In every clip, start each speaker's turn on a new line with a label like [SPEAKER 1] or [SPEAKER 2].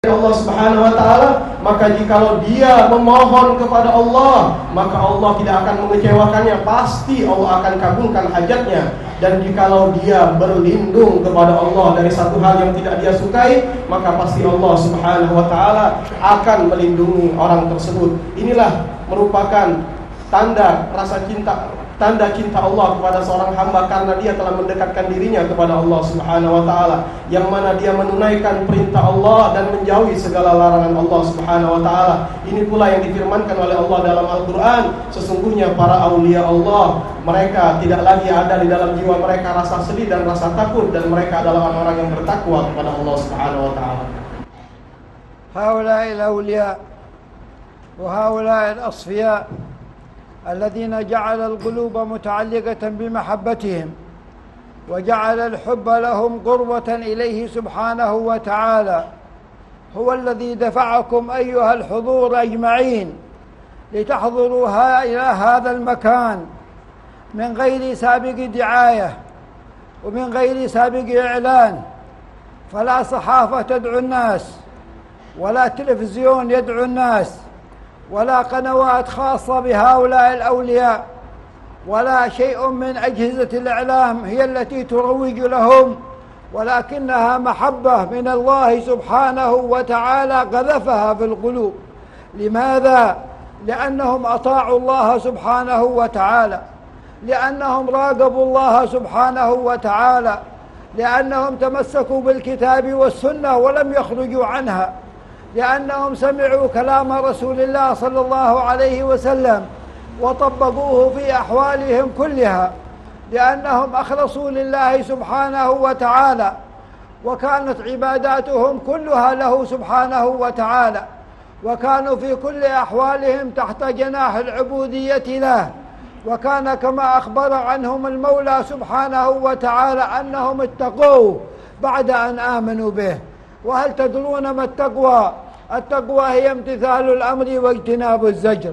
[SPEAKER 1] Allah Subhanahu wa taala, maka jikalau dia memohon kepada Allah, maka Allah tidak akan mengecewakannya, pasti Allah akan kabulkan hajatnya. Dan jikalau dia berlindung kepada Allah dari satu hal yang tidak dia sukai, maka pasti Allah Subhanahu wa taala akan melindungi orang tersebut. Inilah merupakan tanda rasa cinta, tanda cinta Allah kepada seorang hamba, karena dia telah mendekatkan dirinya kepada Allah Subhanahu wa taala, yang mana dia menunaikan perintah Allah dan menjauhi segala larangan Allah Subhanahu wa taala. Ini pula yang difirmankan oleh Allah dalam Al-Qur'an, sesungguhnya para aulia Allah, mereka tidak lagi ada di dalam jiwa mereka rasa sedih dan rasa takut, dan mereka adalah orang-orang yang bertakwa kepada Allah Subhanahu wa taala.
[SPEAKER 2] هؤلاء الأولياء وهؤلاء الأصفياء الذين جعل القلوب متعلقة بمحبتهم وجعل الحب لهم قربة إليه سبحانه وتعالى، هو الذي دفعكم أيها الحضور أجمعين لتحضروا إلى هذا المكان من غير سابق دعاية ومن غير سابق إعلان، فلا صحافة تدعو الناس ولا تلفزيون يدعو الناس ولا قنوات خاصة بهؤلاء الأولياء ولا شيء من أجهزة الإعلام هي التي تروج لهم، ولكنها محبة من الله سبحانه وتعالى قذفها في القلوب. لماذا؟ لأنهم أطاعوا الله سبحانه وتعالى، لأنهم راقبوا الله سبحانه وتعالى، لأنهم تمسكوا بالكتاب والسنة ولم يخرجوا عنها، لأنهم سمعوا كلام رسول الله صلى الله عليه وسلم وطبقوه في أحوالهم كلها، لأنهم أخلصوا لله سبحانه وتعالى، وكانت عباداتهم كلها له سبحانه وتعالى، وكانوا في كل أحوالهم تحت جناح العبودية له. وكان كما أخبر عنهم المولى سبحانه وتعالى أنهم اتقوه بعد أن آمنوا به. وهل تدرون ما التقوى؟ التقوى هي امتثال الأمر واجتناب الزجر،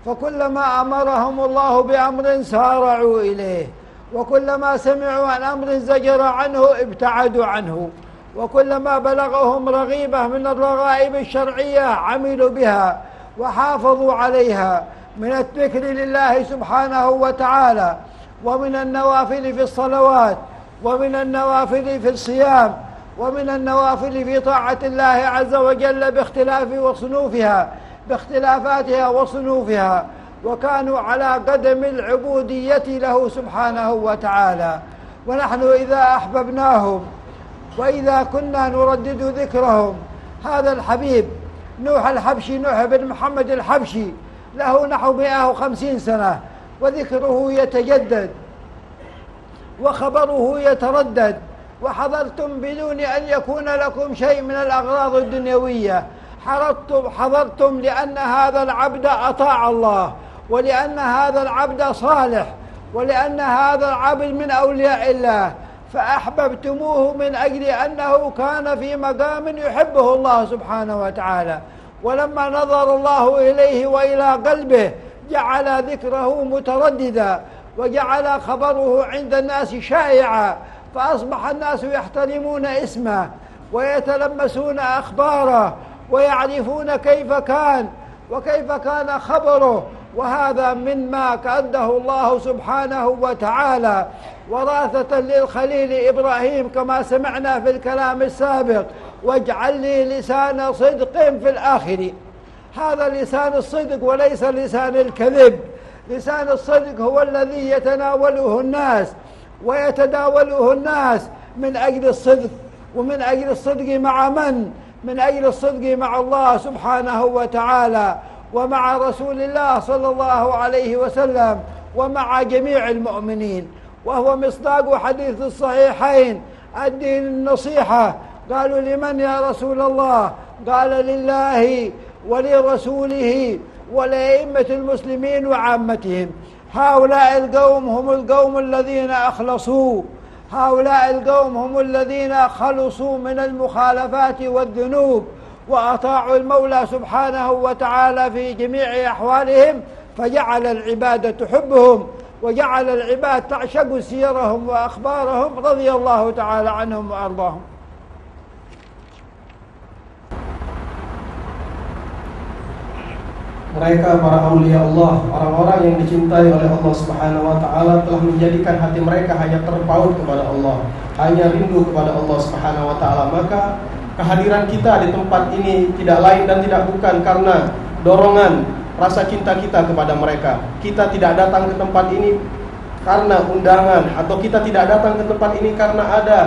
[SPEAKER 2] فكلما أمرهم الله بأمر سارعوا إليه، وكلما سمعوا عن أمر زجر عنه ابتعدوا عنه، وكلما بلغهم رغيبة من الرغائب الشرعية عملوا بها وحافظوا عليها من الذكر لله سبحانه وتعالى، ومن النوافل في الصلوات، ومن النوافل في الصيام، ومن النوافل في طاعة الله عز وجل باختلافاتها وصنوفها، وكانوا على قدم العبودية له سبحانه وتعالى. ونحن إذا أحببناهم وإذا كنا نردد ذكرهم، هذا الحبيب نوح الحبشي، نوح بن محمد الحبشي، له نحو 150 سنة وذكره يتجدد وخبره يتردد، وحضرتم بدون أن يكون لكم شيء من الأغراض الدنيوية، حضرتم لأن هذا العبد أطاع الله، ولأن هذا العبد صالح، ولأن هذا العبد من أولياء الله، فأحببتموه من أجل أنه كان في مقام يحبه الله سبحانه وتعالى. ولما نظر الله إليه وإلى قلبه جعل ذكره مترددا، وجعل خبره عند الناس شائعا، فأصبح الناس يحترمون اسمه ويتلمسون أخباره ويعرفون كيف كان وكيف كان خبره. وهذا مما كأده الله سبحانه وتعالى وراثة للخليل إبراهيم، كما سمعنا في الكلام السابق: واجعل لي لسان صدق في الآخرين. هذا لسان الصدق وليس لسان الكذب. لسان الصدق هو الذي يتناوله الناس ويتداوله الناس من أجل الصدق، ومن أجل الصدق مع من؟ من أجل الصدق مع الله سبحانه وتعالى، ومع رسول الله صلى الله عليه وسلم، ومع جميع المؤمنين. وهو مصداق حديث الصحيحين: الدين النصيحة. قالوا: لمن يا رسول الله؟ قال: لله ولرسوله ولأئمة المسلمين وعامتهم. هؤلاء القوم هم القوم الذين أخلصوا، هؤلاء القوم هم الذين خلصوا من المخالفات والذنوب، وأطاعوا المولى سبحانه وتعالى في جميع أحوالهم، فجعل العباد تحبهم، وجعل العباد تعشق سيرهم وأخبارهم، رضي الله تعالى عنهم وأرضاهم.
[SPEAKER 1] Mereka para aulia Allah, orang-orang yang dicintai oleh Allah Subhanahu wa taala, telah menjadikan hati mereka hanya terpaut kepada Allah, hanya rindu kepada Allah Subhanahu wa taala. Maka kehadiran kita di tempat ini tidak lain dan tidak bukan karena dorongan rasa cinta kita kepada mereka. Kita tidak datang ke tempat ini karena undangan, atau kita tidak datang ke tempat ini karena ada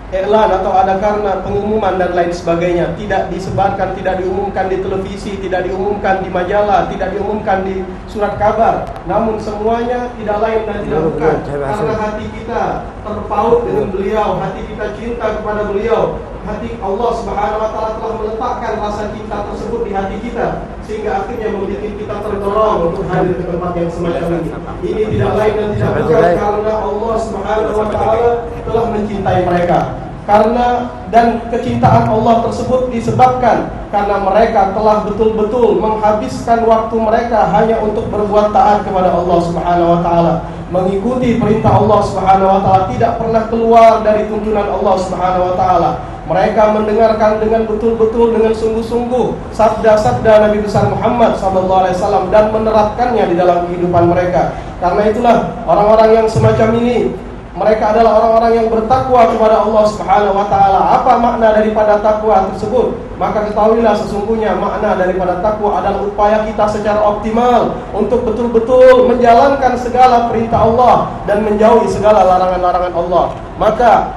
[SPEAKER 1] iklan atau ada karena pengumuman dan lain sebagainya. Tidak disebarkan, tidak diumumkan di televisi, tidak diumumkan di majalah, tidak diumumkan di surat kabar. Namun semuanya tidak lain dan tidak bukan karena hati kita terpaut dengan beliau, hati kita cinta kepada beliau. Hati Allah Subhanahu wa taala telah meletakkan rasa cinta tersebut di hati kita, sehingga akhirnya membuat kita terdorong untuk hadir ke tempat yang semacam ini. Ini tidak lain dan tidak bukan karena Allah Subhanahu wa taala telah mencintai mereka. Karena dan kecintaan Allah tersebut disebabkan karena mereka telah betul-betul menghabiskan waktu mereka hanya untuk berbuat taat kepada Allah Subhanahu wa taala, mengikuti perintah Allah Subhanahu wa taala, tidak pernah keluar dari tuntunan Allah Subhanahu wa taala. Mereka mendengarkan dengan betul-betul, dengan sungguh-sungguh sabda-sabda Nabi besar Muhammad SAW dan menerapkannya di dalam kehidupan mereka. Karena itulah orang-orang yang semacam ini, mereka adalah orang-orang yang bertakwa kepada Allah Subhanahu wa taala. Apa makna daripada takwa tersebut? Maka ketahuilah sesungguhnya makna daripada takwa adalah upaya kita secara optimal untuk betul-betul menjalankan segala perintah Allah dan menjauhi segala larangan-larangan Allah. Maka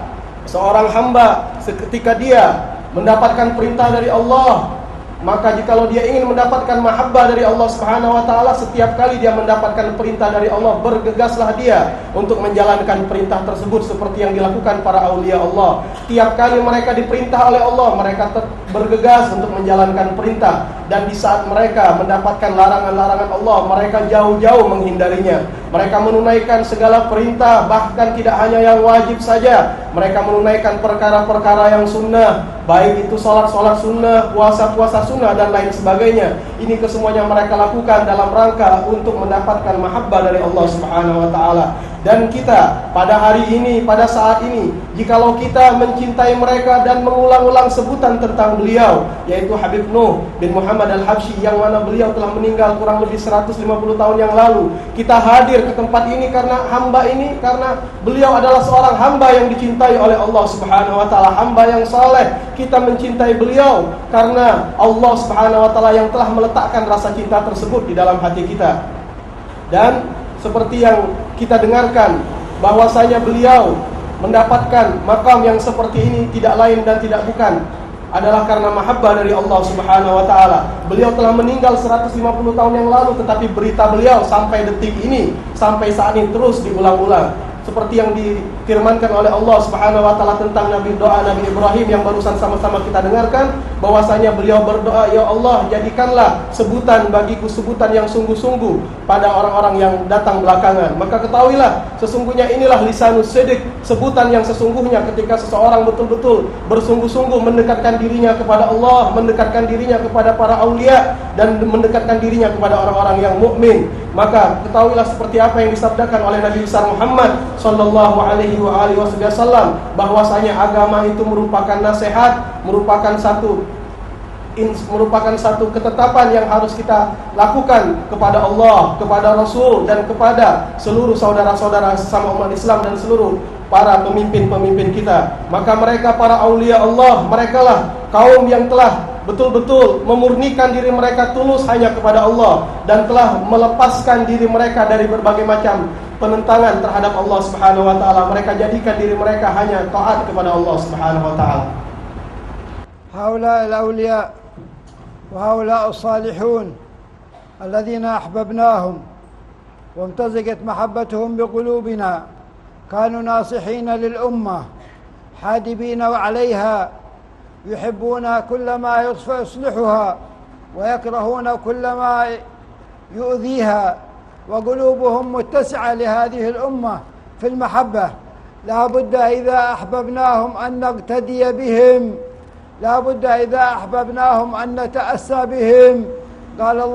[SPEAKER 1] seorang hamba ketika dia mendapatkan perintah dari Allah, maka jikalau dia ingin mendapatkan mahabbah dari Allah Subhanahu wa taala, setiap kali dia mendapatkan perintah dari Allah, bergegaslah dia untuk menjalankan perintah tersebut seperti yang dilakukan para aulia Allah. Tiap kali mereka diperintah oleh Allah, mereka bergegas untuk menjalankan perintah, dan di saat mereka mendapatkan larangan-larangan Allah, mereka jauh-jauh menghindarinya. Mereka menunaikan segala perintah, bahkan tidak hanya yang wajib saja, mereka menunaikan perkara-perkara yang sunnah, baik itu sholat-sholat sunnah, puasa-puasa sunnah dan lain sebagainya. Ini kesemuanya mereka lakukan dalam rangka untuk mendapatkan mahabbah dari Allah Subhanahu wa taala. Dan kita pada hari ini, pada saat ini, jikalau kita mencintai mereka dan mengulang-ulang sebutan tentang beliau, yaitu Habib Nuh bin Muhammad Al-Habsyi, yang mana beliau telah meninggal kurang lebih 150 tahun yang lalu. Kita hadir ke tempat ini karena hamba ini, karena beliau adalah seorang hamba yang dicintai oleh Allah Subhanahu wa taala, hamba yang saleh. Kita mencintai beliau karena Allah Subhanahu wa taala yang telah meletakkan rasa cinta tersebut di dalam hati kita. Dan seperti yang kita dengarkan, bahwasanya beliau mendapatkan makam yang seperti ini tidak lain dan tidak bukan adalah karena mahabbah dari Allah Subhanahu wa taala. Beliau telah meninggal 150 tahun yang lalu, tetapi berita beliau sampai detik ini, sampai saat ini terus diulang-ulang. Seperti yang difirmankan oleh Allah Subhanahu wa taala tentang doa Nabi Ibrahim yang barusan sama-sama kita dengarkan, bahwasanya beliau berdoa, ya Allah, jadikanlah sebutan bagiku sebutan yang sungguh-sungguh pada orang-orang yang datang belakangan. Maka ketahuilah sesungguhnya inilah lisanus sidq, sebutan yang sesungguhnya ketika seseorang betul-betul bersungguh-sungguh mendekatkan dirinya kepada Allah, mendekatkan dirinya kepada para aulia, dan mendekatkan dirinya kepada orang-orang yang mukmin. Maka ketahuilah seperti apa yang disabdakan oleh Nabi besar Muhammad sallallahu alaihi wasallam, bahwasanya agama itu merupakan nasihat, merupakan satu ketetapan yang harus kita lakukan kepada Allah, kepada Rasul, dan kepada seluruh saudara-saudara sesama umat Islam dan seluruh para pemimpin-pemimpin kita. Maka mereka para aulia Allah, merekalah kaum yang telah betul-betul memurnikan diri mereka tulus hanya kepada Allah, dan telah melepaskan diri mereka dari berbagai macam penentangan terhadap Allah Subhanahu wa taala. Mereka jadikan diri mereka hanya taat kepada Allah Subhanahu wa taala.
[SPEAKER 2] هؤلاء الأولياء وهؤلاء الصالحون الذين أحببناهم وامتزجت محبتهم بقلوبنا كانوا ناصحين للأمة حادبين عليها، يحبون كل ما يصلحها ويكرهون كل ما يؤذيها، وقلوبهم متسعة لهذه الأمة في المحبة. لا بد إذا أحببناهم أن نقتدي بهم، لا بد إذا أحببناهم أن نتأسى بهم. قال الله